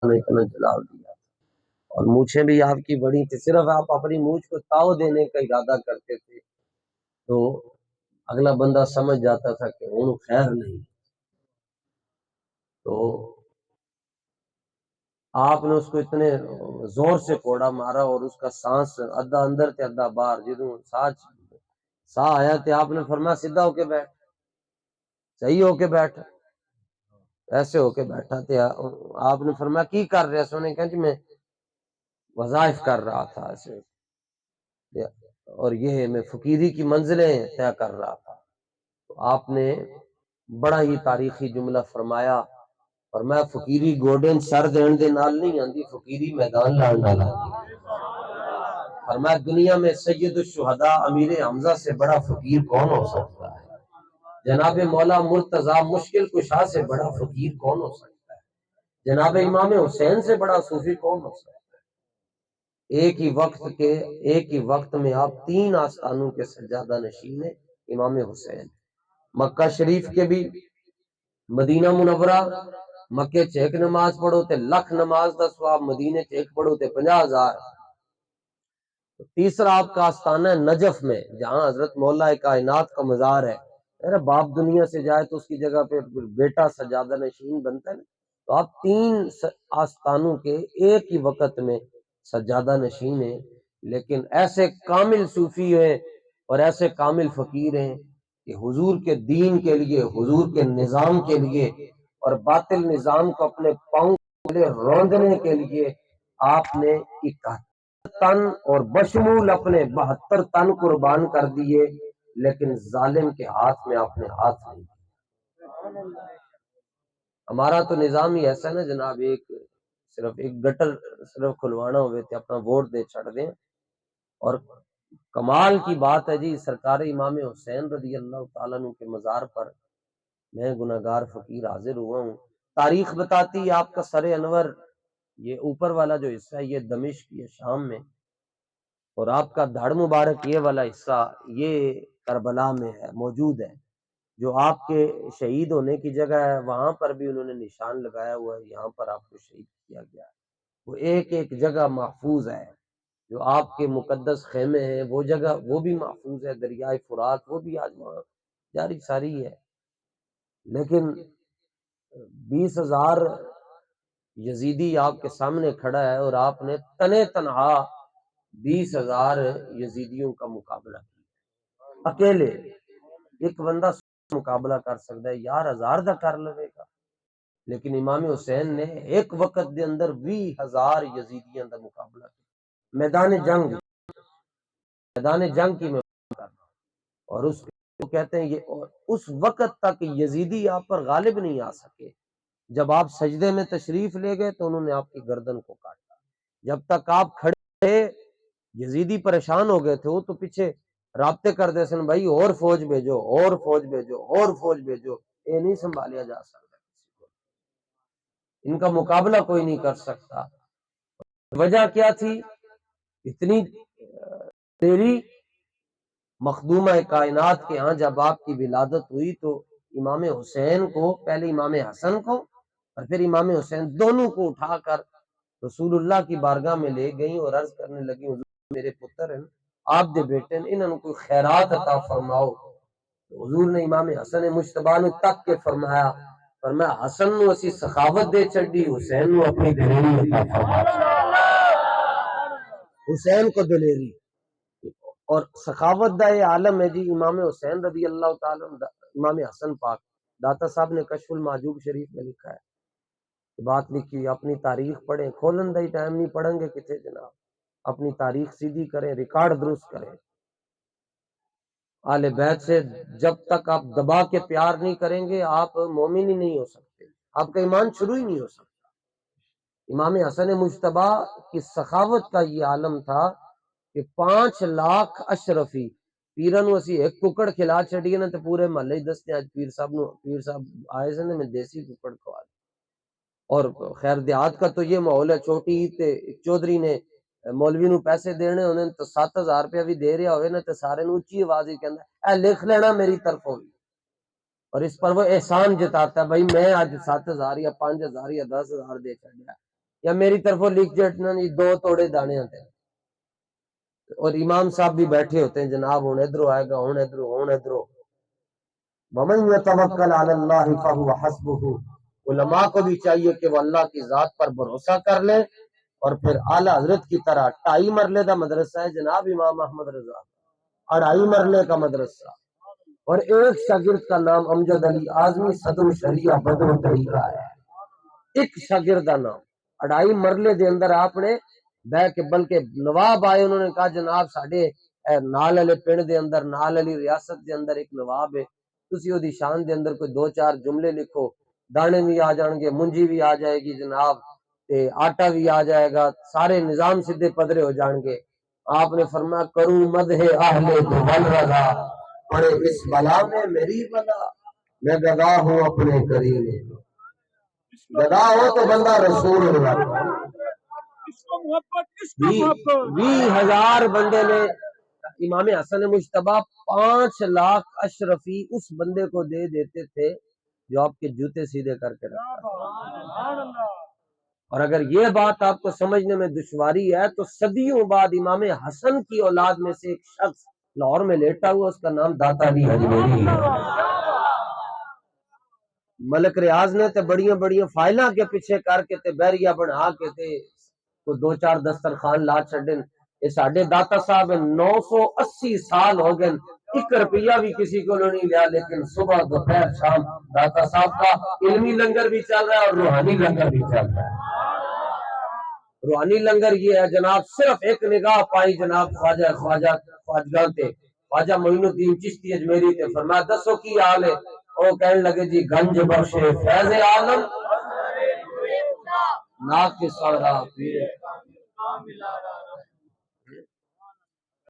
نے کنا جلال دیا اور مونچھیں بھی آپ کی بڑی تھی، صرف آپ اپنی مونچھ کو تاؤ دینے کا ارادہ کرتے تھے تو اگلا بندہ سمجھ جاتا تھا کہ ان خیر نہیں. تو آپ نے اس کو اتنے زور سے کوڑا مارا اور اس کا سانس ادھا اندر تے ادھا باہر، جدوں سا آیا تے آپ نے فرمایا سیدھا ہو کے بیٹھ، صحیح ہو کے بیٹھ. ایسے ہو کے بیٹھا تے آپ نے فرمایا کی کر رہے سونے کہ جی میں وظائف کر رہا تھا ایسے، اور یہ میں فقیری کی منزلیں طے کر رہا تھا. تو آپ نے بڑا ہی تاریخی جملہ فرمایا، اور میں فقیری گوڈن سر دین دے نال نہیں آندی، فقیری میدان لان نال آندی. فرمایا دنیا میں سید الشہداء امیر حمزہ سے بڑا فقیر کون ہو سکتا ہے؟ جناب مولا مرتضی مشکل کشا سے بڑا فقیر کون ہو سکتا ہے؟ جناب امام حسین سے بڑا صوفی کون ہو سکتا ہے؟ ایک ہی وقت میں آپ 3 آستانوں کے سجادہ نشین ہیں. امام حسین مکہ شریف کے بھی، مدینہ منورہ مکے چ ایک نماز پڑھو تے لکھ نماز دا ثواب، مدینے چ ایک پڑھو تے 50,000. تیسرا آپ کا آستانہ ہے نجف میں، جہاں حضرت مولا کائنات کا مزار ہے. ارے باپ دنیا سے جائے تو اس کی جگہ پہ بیٹا سجادہ نشین بنتا ہے. تو آپ 3 آستانوں کے ایک ہی وقت میں سجادہ نشین ہیں. لیکن ایسے کامل صوفی ہیں اور ایسے کامل فقیر ہیں کہ حضور کے دین کے لیے، حضور کے نظام کے لیے اور باطل نظام کو اپنے پاؤں تلے روندنے کے لیے آپ نے 71 تن اور بشمول اپنے 72 تن قربان کر دیے، لیکن ظالم کے ہاتھ میں آپ نے ہاتھ نہیں دیا. ہمارا تو نظام ہی ایسا ہے نا جناب، صرف ایک گٹر صرف کھلوانا ہوئے تھے اپنا ووٹ دے چھڑ دیں. اور کمال کی بات ہے جی، سرکار امام حسین رضی اللہ تعالیٰ عنہ کے مزار پر میں گناہگار فقیر حاضر ہوا ہوں. تاریخ بتاتی ہے آپ کا سر انور، یہ اوپر والا جو حصہ ہے یہ دمشق، یہ شام میں، اور آپ کا دھڑ مبارک یہ والا حصہ یہ کربلا میں ہے، موجود ہے. جو آپ کے شہید ہونے کی جگہ ہے وہاں پر بھی انہوں نے نشان لگایا ہوا ہے، یہاں پر آپ کو شہید کیا گیا ہے. وہ ایک ایک جگہ محفوظ ہے. جو آپ کے مقدس خیمے ہیں وہ جگہ وہ بھی محفوظ ہے، دریائے فرات وہ بھی آج وہاں جاری ساری ہے. لیکن 20,000 یزیدی آپ کے سامنے کھڑا ہے اور آپ نے تنے تنہا 20,000 یزیدیوں کا مقابلہ کیا. اکیلے ایک بندہ مقابلہ کر سکتا ہے، یار 1000 دا کر لے گا. لیکن امام حسین نے ایک وقت دے اندر 20,000 یزیدیوں دا مقابلہ کیا. میدان جنگ کی میں کرنا، اور اس کو کہتے ہیں یہ، اور اس وقت تک یزیدی آپ پر غالب نہیں آ سکے. جب آپ سجدے میں تشریف لے گئے تو انہوں نے آپ کی گردن کو کاٹا. جب تک آپ کھڑے تھے یزیدی پریشان ہو گئے تھے، وہ تو پیچھے رابطے کر دے سن بھائی اور فوج بھیجو اور فوج بھیجو اور فوج بھیجو. یہ نہیں سنبھالیا جا سکتا کسی کو، ان کا مقابلہ کوئی نہیں کر سکتا. وجہ کیا تھی؟ اتنی تیری مخدومہ کائنات کے ہاں جب آپ کی ولادت ہوئی تو امام حسین کو، پہلے امام حسن کو اور پھر امام حسین، دونوں کو اٹھا کر رسول اللہ کی بارگاہ میں لے گئیں اور عرض کرنے لگی حضور میرے پتر ہیں، آپ دے بیٹے ہیں، انہوں کو خیرات عطا فرماؤ. تو حضور نے امام حسن مجتبی نو تک کے فرمایا حسن نو اسی سخاوت دے چڑی، حسین نو اپنی دلیری عطا فرما. حسین کو دلیری اور سخاوت دا یہ عالم ہے جی. امام حسین رضی اللہ تعالیٰ، امام حسن پاک، داتا صاحب نے کشف المحجوب شریف میں لکھا ہے، بات لکھی، اپنی تاریخ پڑھیں. کھولن دا ہی ٹائم نہیں، پڑھیں گے کتنے جناب. اپنی تاریخ سیدھی کریں، ریکارڈ درست کریں. آل بیت سے جب تک آپ دبا کے پیار نہیں کریں گے آپ مومن ہی نہیں ہو سکتے، آپ کا ایمان شروع ہی نہیں ہو سکتا. امام حسن مجتبی کی سخاوت کا یہ عالم تھا کہ 5 لاکھ اشرفی پیرن نو اسی ایک ککڑ کھلا چڑیے نا تو پورے محلے دستے اج پیر صاحب آئے سے میں دیسی ککڑ کھوا. اور خیر دیہات کا تو یہ ماحول ہے، چھوٹی تے چودھری نے مولوی نو پیسے دینے ہونے تو 7,000 روپیہ بھی دے رہا ہوئے نا تو سارے نو اچھی آواز ہی کہندا اے لکھ لینا میری طرف ہوئی. اور اس پر وہ احسان جتاتا ہے، بھائی میں آج 7,000 یا 5,000 یا 10,000 دے چڑیا. یا میری طرف لکھ جٹنا جی 2 توڑے دانے آتے ہیں، اور امام صاحب بھی بیٹھے ہوتے ہیں جناب ہوں ادھرو آئے گا، ہوں ادھرو وَمَن يَتَوَكَّلْ عَلَى اللَّهِ فَهُوَ حَسْبُهُ۔ علماء کو بھی چاہیے کہ وہ اللہ کی ذات پر بھروسہ کر لیں، اور پھر اعلیٰ حضرت کی طرح 2.5 مرلے کا مدرسہ ہے جناب امام احمد رضا، 2.5 مرلے کا مدرسہ، اور ایک شاگرد کا نام امجد علی اعظمی صدر شریعہ بدر طریقہ ہے، ایک شاگرد کا نام 2.5 مرلے دے اندر آپ نے بہ کے، بلکہ نواب آئے انہوں نے کہا جناب ساڈے نال والے پنڈ دے اندر، نال والی ریاست دے اندر ایک نواب ہے، تسی دی شان دے اندر کوئی 2-4 جملے لکھو، دانے بھی آ جان گے، منجی بھی آ جائے گی جناب، تے آٹا بھی آ جائے گا، سارے نظام سیدھے پدرے ہو جان گے۔ آپ نے فرمایا کروں مدح اہل دوبل رضا، پڑے اس بلا میں میری بلا، میں گدا ہوں اپنے کریم، گدا ہو تو بندہ رسول اللہ، 20,000 بندے نے امام حسن مجتبیٰ 5 لاکھ اشرفی اس بندے کو دے دیتے تھے جو آپ کے جوتے سیدھے کر کے رکھتا ہے۔ اور اگر یہ بات آپ کو سمجھنے میں دشواری ہے تو صدیوں بعد امام حسن کی اولاد میں سے ایک شخص لاہور میں لیٹا ہوا، اس کا نام داتا علی اجمیری ہے۔ ملک ریاض نے تے بڑیاں بڑیاں فائلاں کے پیچھے کر کے تے بیریا بنا کے تے کو 2-4 دسترخوان لا چھڈن، یہ ساڈے داتا صاحب 980 سال ہو گئے، 1 روپیہ بھی کسی کو نہیں لیا، لیکن صبح دوپہر شام داتا صاحب کا علمی لنگر بھی چل رہا ہے اور روحانی لنگر بھی چل رہا ہے۔ روحانی لنگر یہ ہے جناب، صرف ایک نگاہ پائی جناب خواجہ تے خواجہ معین الدین چشتی اجمیری تے، فرمایا دسو کی حال ہے؟ وہ کہنے لگے جی گنج بخشے فیض عالم ناقص سارا پیر